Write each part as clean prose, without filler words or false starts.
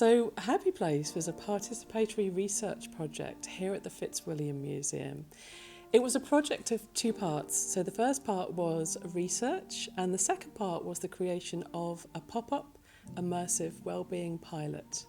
So Happy Place was a participatory research project here at the Fitzwilliam Museum. It was a project of two parts. So the first part was research and the second part was the creation of a pop-up immersive wellbeing pilot.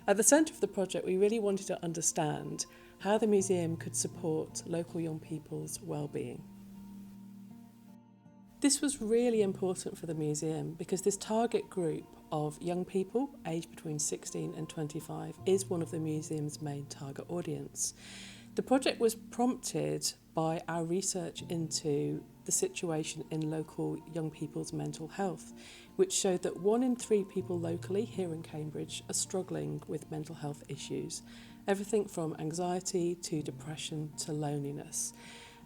At the centre of the project, we really wanted to understand how the museum could support local young people's wellbeing. This was really important for the museum because this target group of young people aged between 16 and 25 is one of the museum's main target audience. The project was prompted by our research into the situation in local young people's mental health, which showed that 1 in 3 people locally here in Cambridge are struggling with mental health issues, everything from anxiety to depression to loneliness.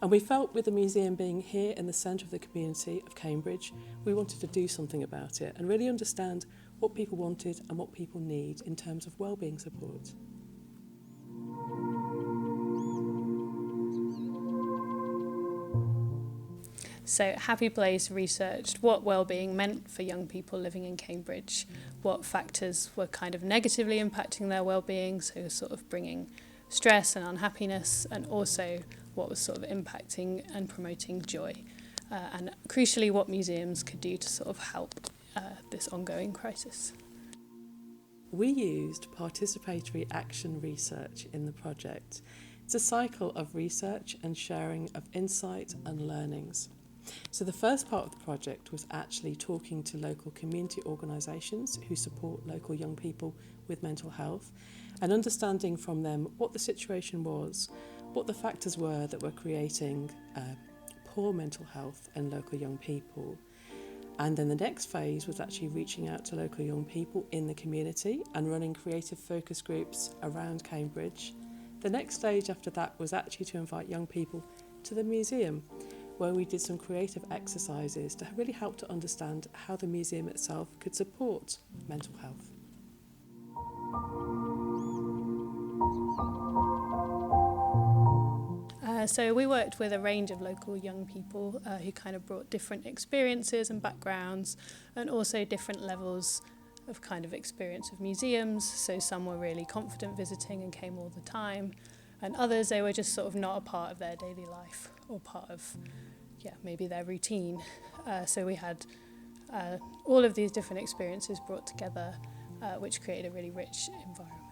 And we felt with the museum being here in the centre of the community of Cambridge, we wanted to do something about it and really understand what people wanted and what people need in terms of wellbeing support. So Happy Place researched what wellbeing meant for young people living in Cambridge, what factors were kind of negatively impacting their wellbeing, so sort of bringing stress and unhappiness, and also what was sort of impacting and promoting joy, and crucially what museums could do to sort of help this ongoing crisis. We used participatory action research in the project. It's a cycle of research and sharing of insight and learnings. So the first part of the project was actually talking to local community organisations who support local young people with mental health and understanding from them what the situation was, what the factors were that were creating poor mental health in local young people. And then the next phase was actually reaching out to local young people in the community and running creative focus groups around Cambridge. The next stage after that was actually to invite young people to the museum, where we did some creative exercises to really help to understand how the museum itself could support mental health. So we worked with a range of local young people who kind of brought different experiences and backgrounds, and also different levels of kind of experience of museums. So some were really confident visiting and came all the time, and others, they were just sort of not a part of their daily life or part of maybe their routine. So we had all of these different experiences brought together, which created a really rich environment.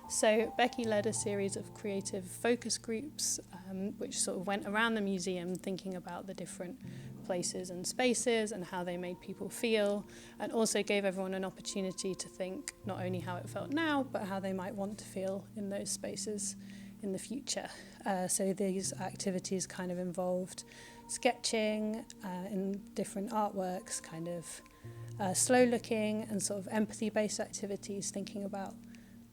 So Becky led a series of creative focus groups, which sort of went around the museum thinking about the different places and spaces and how they made people feel, and also gave everyone an opportunity to think not only how it felt now, but how they might want to feel in those spaces in the future. So these activities kind of involved sketching in different artworks, kind of slow looking and sort of empathy-based activities, thinking about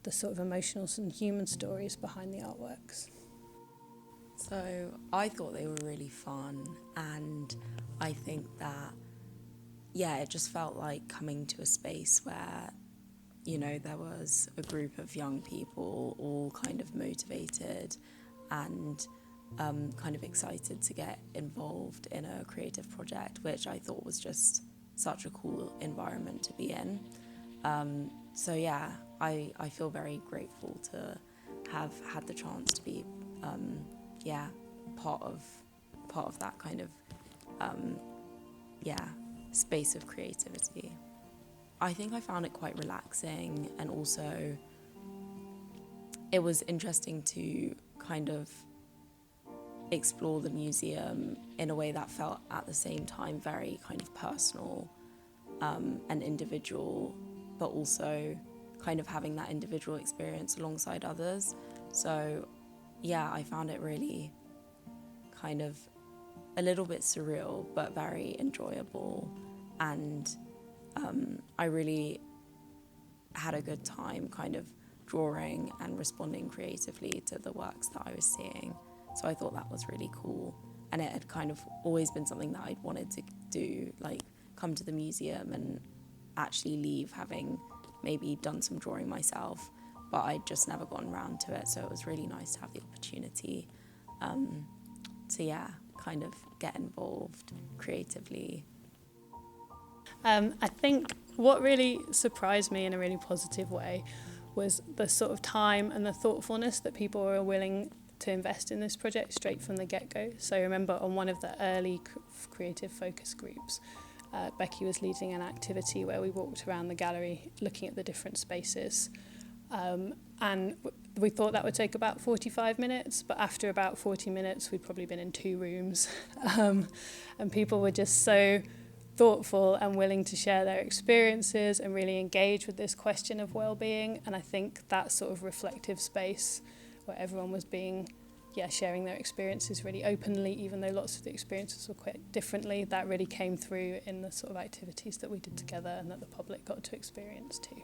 the sort of emotional and human stories behind the artworks. So I thought they were really fun, and I think that, it just felt like coming to a space where, there was a group of young people all kind of motivated and kind of excited to get involved in a creative project, which I thought was just such a cool environment to be in. I feel very grateful to have had the chance to be part of that kind of space of creativity. I think I found it quite relaxing, and also it was interesting to kind of explore the museum in a way that felt at the same time very kind of personal and individual, but also kind of having that individual experience alongside others. So I found it really kind of a little bit surreal, but very enjoyable, and I really had a good time kind of drawing and responding creatively to the works that I was seeing. So I thought that was really cool, and it had kind of always been something that I'd wanted to do, like come to the museum and actually leave having maybe done some drawing myself, but I'd just never gotten around to it, so it was really nice to have the opportunity to kind of get involved creatively. I think what really surprised me in a really positive way was the sort of time and the thoughtfulness that people were willing to invest in this project straight from the get-go. So I remember on one of the early creative focus groups, Becky was leading an activity where we walked around the gallery looking at the different spaces. And we thought that would take about 45 minutes, but after about 40 minutes, we'd probably been in 2 rooms. And people were just so thoughtful and willing to share their experiences and really engage with this question of well-being. And I think that sort of reflective space where everyone was sharing their experiences really openly, even though lots of the experiences were quite differently, that really came through in the sort of activities that we did together and that the public got to experience too.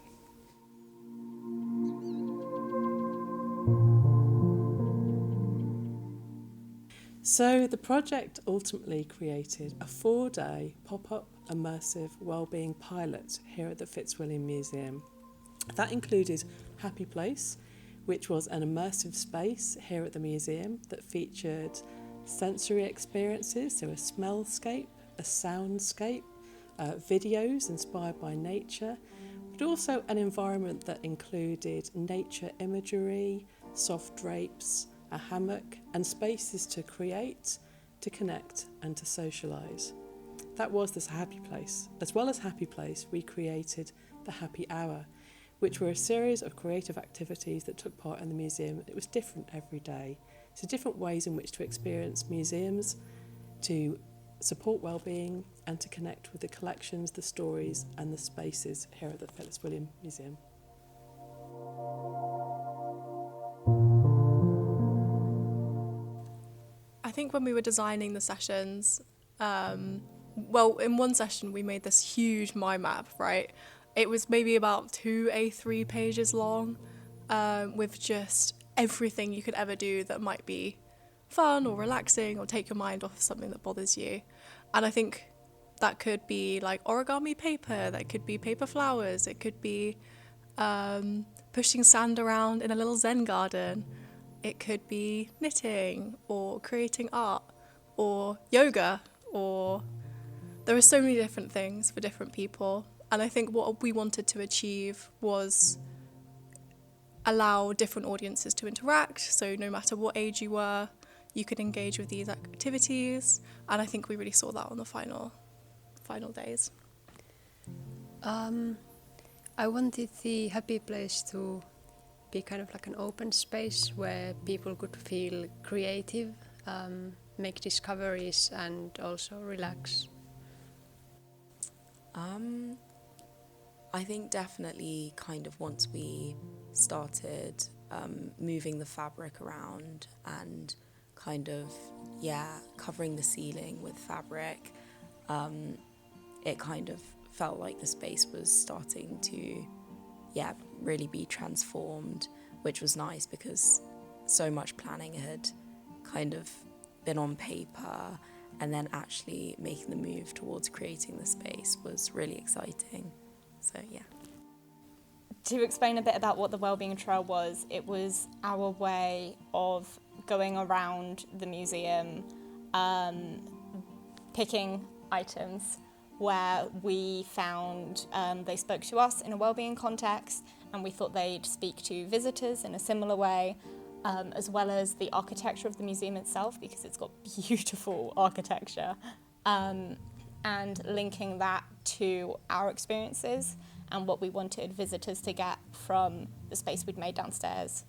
So the project ultimately created a 4-day pop-up immersive wellbeing pilot here at the Fitzwilliam Museum. That included Happy Place, which was an immersive space here at the museum that featured sensory experiences, so a smellscape, a soundscape, videos inspired by nature, but also an environment that included nature imagery, soft drapes, a hammock, and spaces to create, to connect, and to socialise. That was this Happy Place. As well as Happy Place, we created the Happy Hour, which were a series of creative activities that took part in the museum. It was different every day. So different ways in which to experience museums, to support wellbeing, and to connect with the collections, the stories, and the spaces here at the Fitzwilliam Museum. I think when we were designing the sessions, in one session we made this huge mind map, right? It was maybe about 2 A3 pages long, with just everything you could ever do that might be fun or relaxing or take your mind off something that bothers you. And I think that could be like origami paper, that could be paper flowers, it could be pushing sand around in a little Zen garden. It could be knitting or creating art or yoga, or there are so many different things for different people. And I think what we wanted to achieve was allow different audiences to interact. So no matter what age you were, you could engage with these activities. And I think we really saw that on the final days. I wanted the Happy Place to be kind of like an open space where people could feel creative, make discoveries, and also relax. I think definitely kind of once we started moving the fabric around and kind of, covering the ceiling with fabric, it kind of felt like the space was starting to really be transformed, which was nice because so much planning had kind of been on paper, and then actually making the move towards creating the space was really exciting. So To explain a bit about what the Wellbeing Trail was, it was our way of going around the museum, picking items where we found they spoke to us in a wellbeing context, and we thought they'd speak to visitors in a similar way, as well as the architecture of the museum itself, because it's got beautiful architecture, and linking that to our experiences and what we wanted visitors to get from the space we'd made downstairs.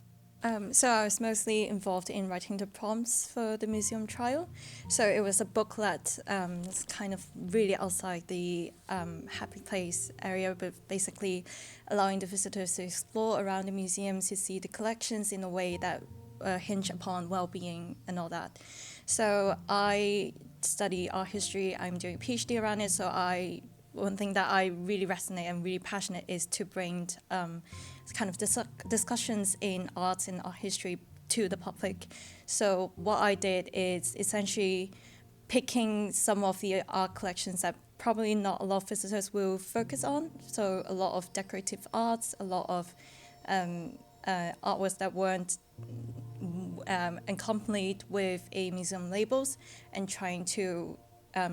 So I was mostly involved in writing the prompts for the museum trial. So it was a booklet, it's kind of really outside the Happy Place area, but basically allowing the visitors to explore around the museum, to see the collections in a way that hinge upon well-being and all that. So I study art history, I'm doing a PhD around it, so one thing that I really resonate and really passionate is to bring kind of discussions in arts and art history to the public. So what I did is essentially picking some of the art collections that probably not a lot of visitors will focus on. So a lot of decorative arts, a lot of artworks that weren't accompanied with a museum labels and trying to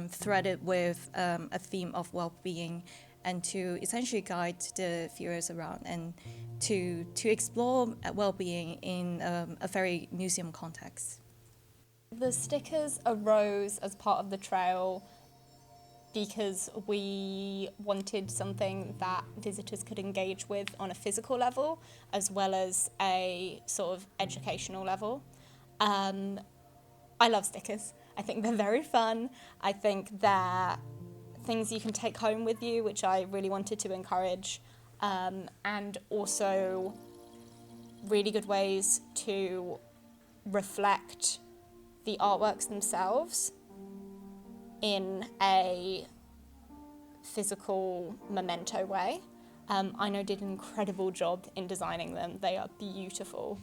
thread it with a theme of well-being and to essentially guide the viewers around and to explore well-being in a very museum context. The stickers arose as part of the trail because we wanted something that visitors could engage with on a physical level as well as a sort of educational level. I love stickers. I think they're very fun. I think they're things you can take home with you, which I really wanted to encourage, and also really good ways to reflect the artworks themselves in a physical memento way. I know did an incredible job in designing them. They are beautiful.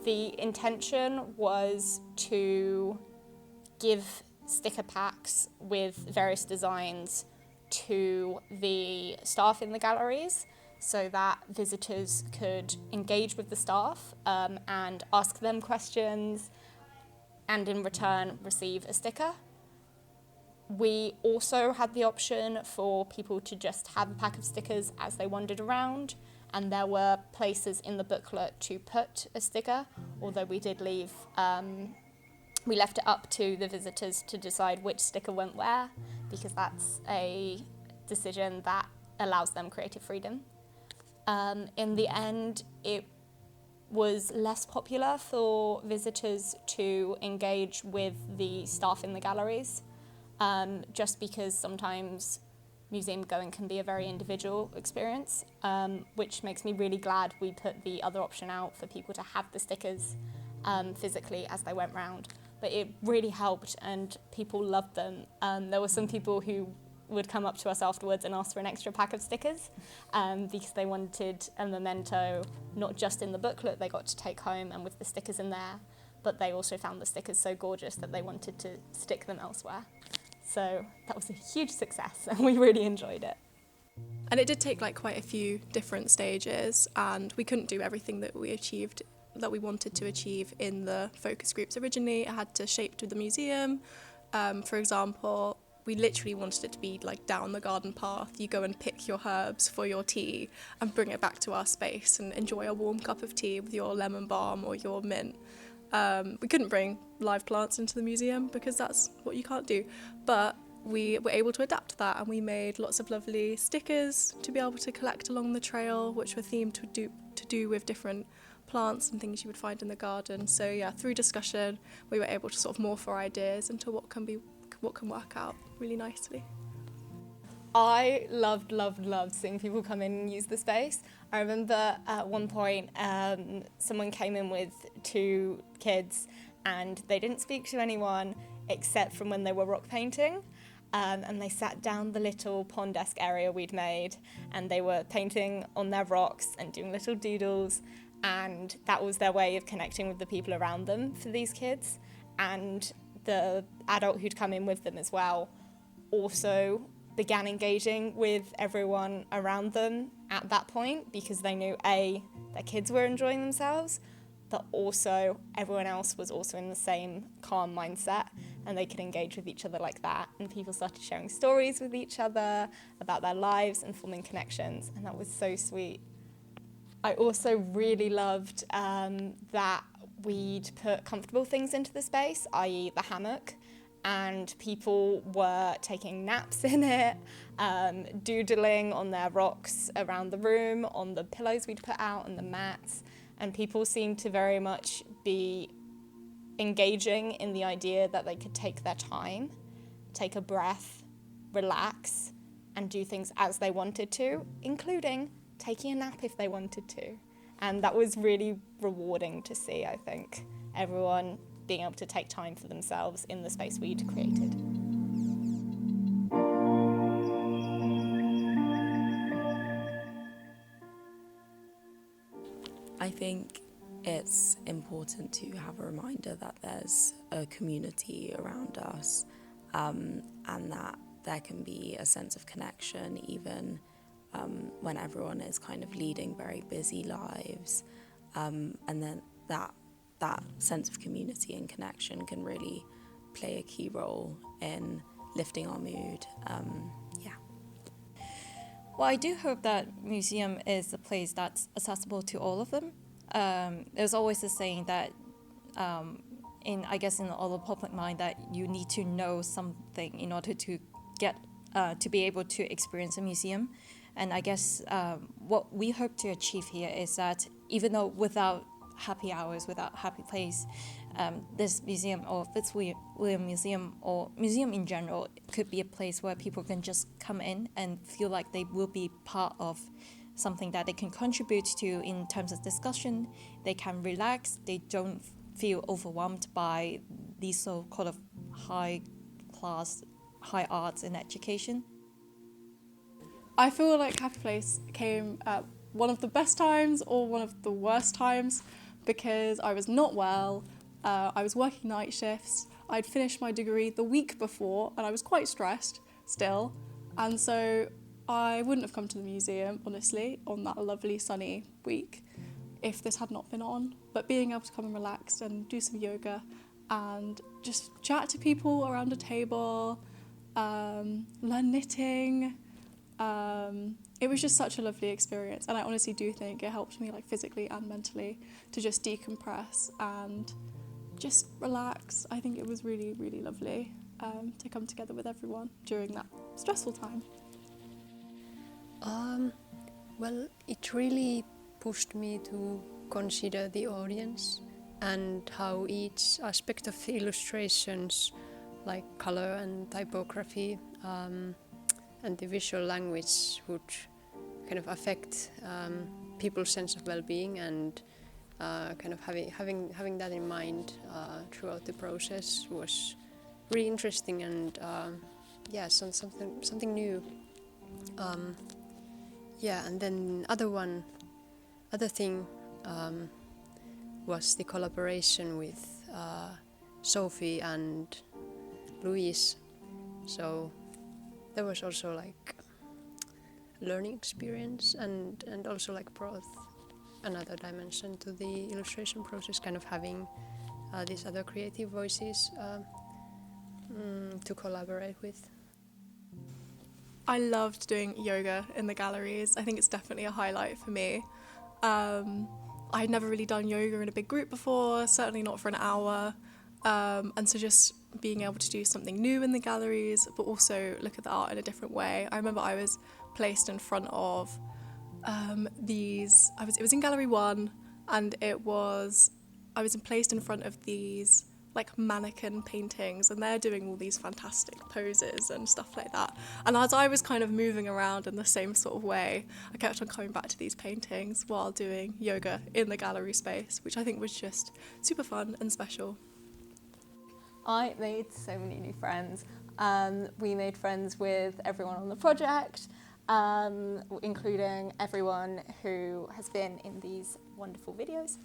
The intention was to give sticker packs with various designs to the staff in the galleries so that visitors could engage with the staff and ask them questions and in return receive a sticker. We also had the option for people to just have a pack of stickers as they wandered around, and there were places in the booklet to put a sticker, although we did leave we left it up to the visitors to decide which sticker went where, because that's a decision that allows them creative freedom. In the end, it was less popular for visitors to engage with the staff in the galleries, just because sometimes museum going can be a very individual experience, which makes me really glad we put the other option out for people to have the stickers physically as they went round. But it really helped and people loved them. There were some people who would come up to us afterwards and ask for an extra pack of stickers because they wanted a memento, not just in the booklet they got to take home and with the stickers in there, but they also found the stickers so gorgeous that they wanted to stick them elsewhere. So that was a huge success and we really enjoyed it. And it did take like quite a few different stages, and we couldn't do everything that we wanted to achieve in the focus groups originally. It had to shape to the museum. For example, we literally wanted it to be like down the garden path. You go and pick your herbs for your tea and bring it back to our space and enjoy a warm cup of tea with your lemon balm or your mint. We couldn't bring live plants into the museum because that's what you can't do. But we were able to adapt that, and we made lots of lovely stickers to be able to collect along the trail, which were themed to do with different plants and things you would find in the garden. So yeah, through discussion, we were able to sort of morph our ideas into what can work out really nicely. I loved seeing people come in and use the space. I remember at one point someone came in with 2 kids and they didn't speak to anyone except from when they were rock painting. And they sat down the little pond-esque area we'd made and they were painting on their rocks and doing little doodles, and that was their way of connecting with the people around them for these kids. And the adult who'd come in with them as well also began engaging with everyone around them at that point because they knew A, their kids were enjoying themselves, but also everyone else was also in the same calm mindset and they could engage with each other like that. And people started sharing stories with each other about their lives and forming connections, and that was so sweet. I also really loved that we'd put comfortable things into the space, i.e. the hammock, and people were taking naps in it, doodling on their rocks around the room, on the pillows we'd put out and the mats, and people seemed to very much be engaging in the idea that they could take their time, take a breath, relax, and do things as they wanted to, including taking a nap if they wanted to. And that was really rewarding to see, I think, everyone being able to take time for themselves in the space we'd created. I think it's important to have a reminder that there's a community around us, and that there can be a sense of connection even when everyone is kind of leading very busy lives, and then that that sense of community and connection can really play a key role in lifting our mood. Well, I do hope that museum is a place that's accessible to all of them. There's always a saying that, in all the public mind, that you need to know something in order to get to be able to experience a museum. And I guess what we hope to achieve here is that even though without happy hours, without happy place, this museum or Fitzwilliam Museum or museum in general could be a place where people can just come in and feel like they will be part of something that they can contribute to in terms of discussion. They can relax. They don't feel overwhelmed by these so-called of high arts and education. I feel like Happy Place came at one of the best times or one of the worst times, because I was not well, I was working night shifts, I'd finished my degree the week before and I was quite stressed still, and so I wouldn't have come to the museum, honestly, on that lovely sunny week if this had not been on. But being able to come and relax and do some yoga and just chat to people around a table, learn knitting, it was just such a lovely experience, and I honestly do think it helped me, like, physically and mentally, to just decompress and just relax. I think it was really, really lovely to come together with everyone during that stressful time. Well, it really pushed me to consider the audience and how each aspect of the illustrations, like color and typography, and the visual language, would kind of affect people's sense of well-being, and kind of having that in mind throughout the process was really interesting, and something new. And then other thing was the collaboration with Sophie and Louise. So there was also like learning experience, and also like brought another dimension to the illustration process, kind of having these other creative voices to collaborate with. I loved doing yoga in the galleries. I think it's definitely a highlight for me. I had never really done yoga in a big group before, certainly not for an hour. And so just being able to do something new in the galleries, but also look at the art in a different way. I remember I was placed in front of it was in Gallery 1, and I was placed in front of these like mannequin paintings, and they're doing all these fantastic poses and stuff like that. And as I was kind of moving around in the same sort of way, I kept on coming back to these paintings while doing yoga in the gallery space, which I think was just super fun and special. I made so many new friends. We made friends with everyone on the project, including everyone who has been in these wonderful videos.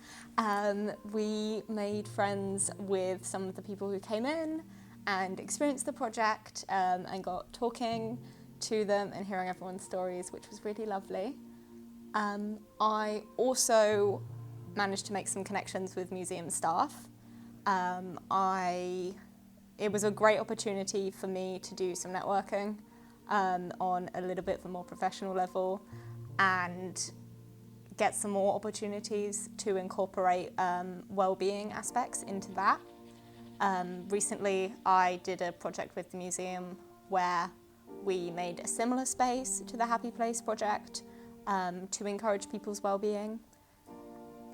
We made friends with some of the people who came in and experienced the project, and got talking to them and hearing everyone's stories, which was really lovely. I also managed to make some connections with museum staff. It was a great opportunity for me to do some networking on a little bit of a more professional level, and get some more opportunities to incorporate well-being aspects into that. Recently, I did a project with the museum where we made a similar space to the Happy Place project to encourage people's well-being,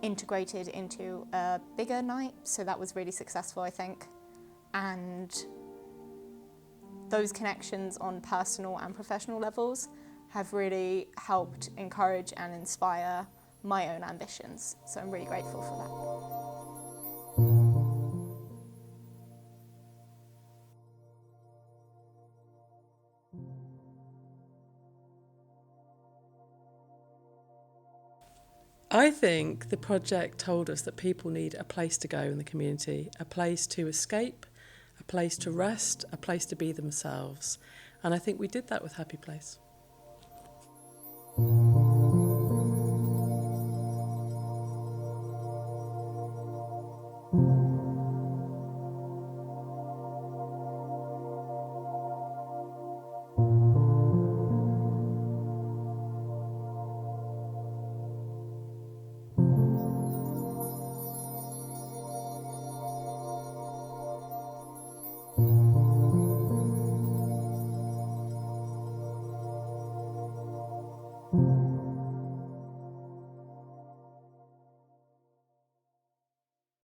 integrated into a bigger night, so that was really successful, I think. And those connections on personal and professional levels have really helped encourage and inspire my own ambitions, so I'm really grateful for that. I think the project told us that people need a place to go in the community, a place to escape, a place to rest, a place to be themselves. And I think we did that with Happy Place.